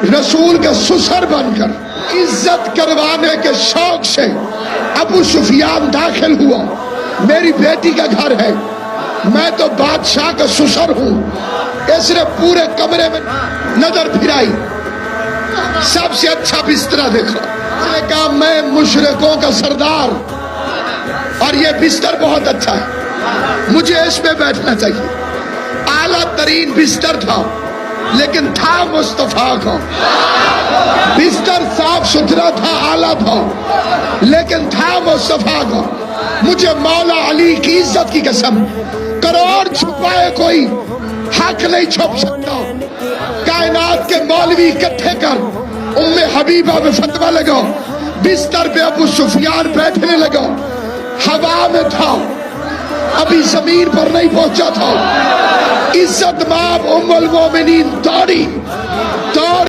रसूल के ससुर बनकर इज्जत करवाने के शौक से अबू सुफियान दाखिल हुआ। मेरी बेटी का घर है, मैं तो बादशाह का ससुर हूं। इसने पूरे कमरे में नजर फिराई, सबसे अच्छा बिस्तरा देखा। उसने कहा मैं मुशरिकों का सरदार और ये बिस्तर बहुत अच्छा है, मुझे इसमें बैठना चाहिए। आला तरीन बिस्तर था, लेकिन था मुस्तफा का। बिस्तर साफ सुथरा था, आला था, लेकिन था मुस्तफा का। मुझे मौला अली की इज्जत की कसम, करोड़ छुपाए कोई हक नहीं छुप सकता। कायनात के मौलवी इकट्ठे कर उम्मे हबीबा में फतवा लगा। बिस्तर पे अबू सुफियान बैठने लगा, हवा में था, अभी जमीन पर नहीं पहुंचा था। इज्जत माब उम्मुल मोमिनीन दौड़ी।